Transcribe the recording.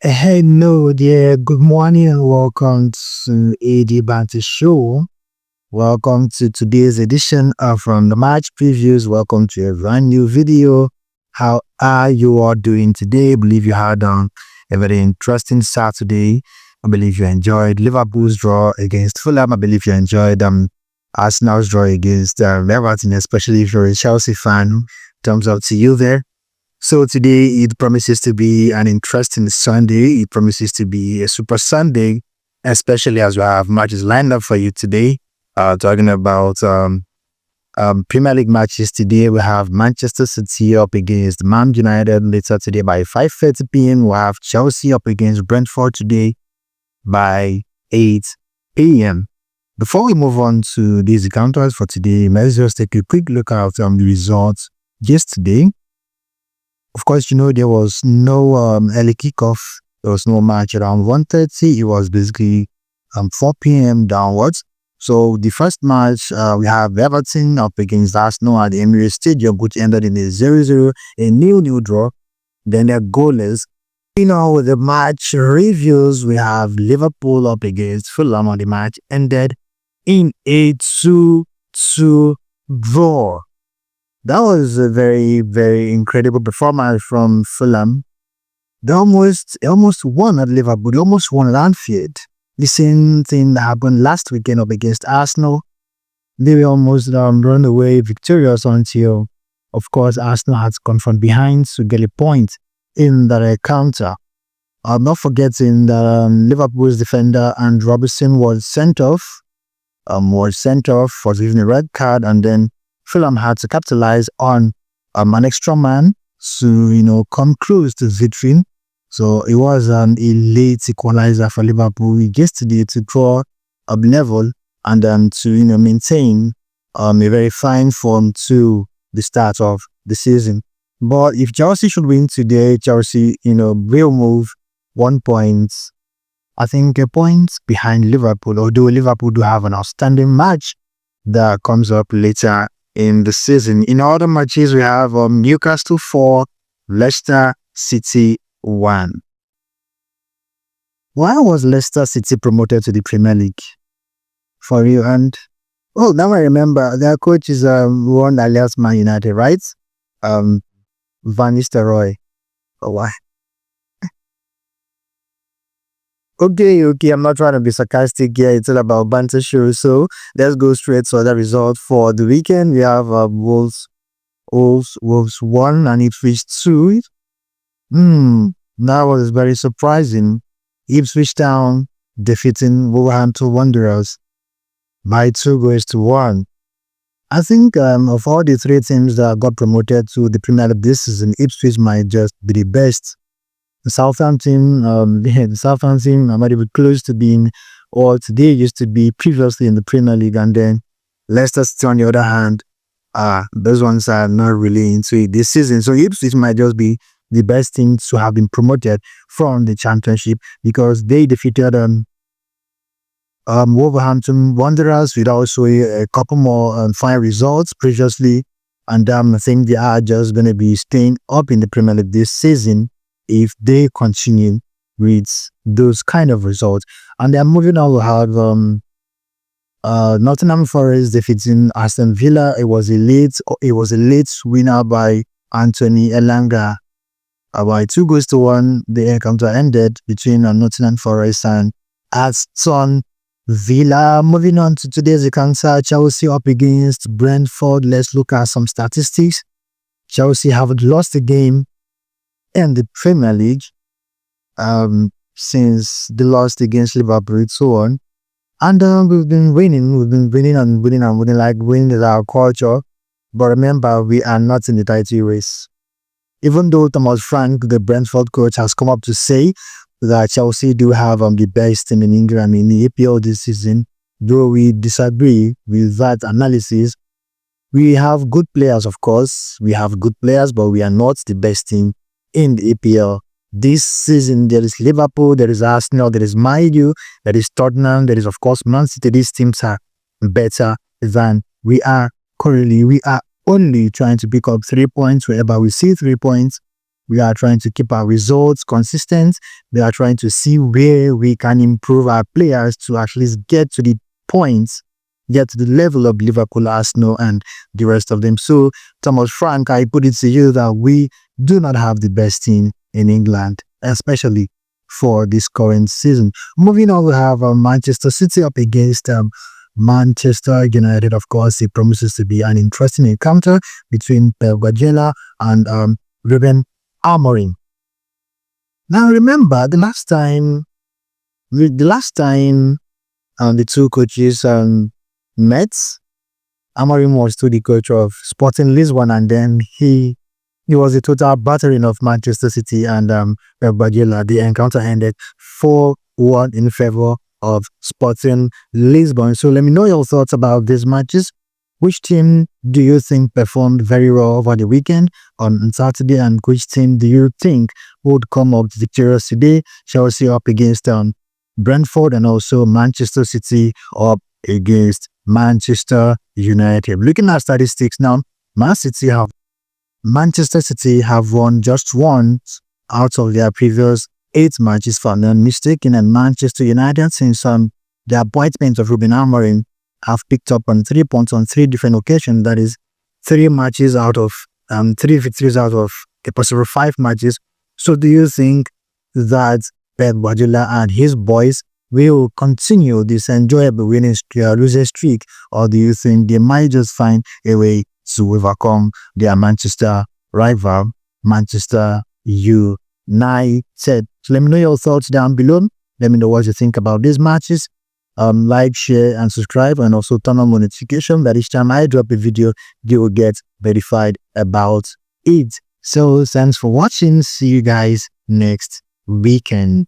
Hello there, good morning and welcome to AD Banter Show. Welcome to today's edition from the match previews. Welcome to a brand new video. How are you all doing today? I believe you had a very interesting Saturday. I believe you enjoyed Liverpool's draw against Fulham. I believe you enjoyed Arsenal's draw against Everton, especially if you're a Chelsea fan. Thumbs up to you there. So today it promises to be an interesting Sunday. It promises to be a super Sunday, especially as we have matches lined up for you today. Talking about Premier League matches today, we have Manchester City up against Man United later today by 5:30 p.m. We'll have Chelsea up against Brentford today by 8 p.m. Before we move on to these encounters for today, let's just take a quick look at the results yesterday. Of course, there was no early kickoff. There was no match around 1:30. It was basically 4 p.m. downwards. So the first match, we have Everton up against Arsenal at the Emirates Stadium, which ended in a 0-0, a nil-nil draw. Then they're goalless. With the match reviews, we have Liverpool up against Fulham, and the match ended in a 2-2 draw. That was a very, very incredible performance from Fulham. They almost won at Liverpool. They almost won at Anfield. The same thing that happened last weekend up against Arsenal. They were almost run away victorious until, of course, Arsenal had to come from behind to get a point in that encounter. I'm not forgetting that Liverpool's defender and Robertson was sent off. For giving a red card, and then Fulham had to capitalize on an extra man to, come close to victory. So it was a late equalizer for Liverpool yesterday to draw a level and to, maintain a very fine form to the start of the season. But if Chelsea should win today, Chelsea, will move 1 point. I think a point behind Liverpool, although Liverpool do have an outstanding match that comes up later in the season. In other matches, we have Newcastle 4, Leicester City 1. Why was Leicester City promoted to the Premier League? For you, and now I remember their coach is one that left Man United, right? Van Nistelrooy. Oh, why? Okay, I'm not trying to be sarcastic here. It's all about banter show. So let's go straight to the result for the weekend. We have Wolves 1 and Ipswich 2. That was very surprising. Ipswich Town defeating Wolverhampton Wanderers by 2-1. I think of all the three teams that got promoted to the Premier League this season, Ipswich might just be the best. The Southampton might be close to being, or today used to be previously in the Premier League, and then Leicester City on the other hand, those ones are not really into it this season. So Ipswich might just be the best team to have been promoted from the Championship because they defeated Wolverhampton Wanderers with also a couple more fine results previously, and I think they are just going to be staying up in the Premier League this season if they continue with those kind of results. And they're moving on. We have Nottingham Forest defeating Aston Villa. It was a late winner by Anthony Elanga by 2-1. The encounter ended between Nottingham Forest and Aston Villa. Moving on to today's encounter, Chelsea up against Brentford. Let's look at some statistics. Chelsea haven't lost a game in the Premier League since the loss against Liverpool and so on. And we've been winning like winning is our culture. But remember, we are not in the title race. Even though Thomas Frank, the Brentford coach, has come up to say that Chelsea do have the best team in England in the EPL this season, though we disagree with that analysis. We have good players, of course. We have good players, but we are not the best team in the EPL this season. There is Liverpool, there is Arsenal, there is Man U, there is Tottenham, there is of course Man City. These teams are better than we are currently. We are only trying to pick up 3 points wherever we see 3 points. We are trying to keep our results consistent. We are trying to see where we can improve our players to at least get to the points, get to the level of Liverpool, Arsenal, and the rest of them. So, Thomas Frank, I put it to you that we do not have the best team in England, especially for this current season. Moving on, we have Manchester City up against Manchester United. Of course, it promises to be an interesting encounter between Pep Guardiola and Ruben Amorim. Now, remember the last time the two coaches met, Amorim was still the coach of Sporting Lisbon, and then he was a total battering of Manchester City and Pep Guardiola. The encounter ended 4-1 in favor of Sporting Lisbon. So let me know your thoughts about these matches. Which team do you think performed very well over the weekend on Saturday, and which team do you think would come up victorious today? Chelsea up against Brentford, and also Manchester City up against Manchester United. Looking at statistics now, Manchester City have won just once out of their previous 8 matches, for non-mistaken, and Manchester United, since the appointment of Ruben Amorim, have picked up on 3 points on 3 different occasions. That is 3 matches out of 3 victories out of a possible 5 matches. So do you think that Pep Guardiola and his boys will continue this enjoyable losing streak, or do you think they might just find a way to overcome their Manchester rival, Manchester United? So let me know your thoughts down below. Let me know what you think about these matches. Like, share, and subscribe, and also turn on notification that each time I drop a video, you will get verified about it. So thanks for watching. See you guys next weekend.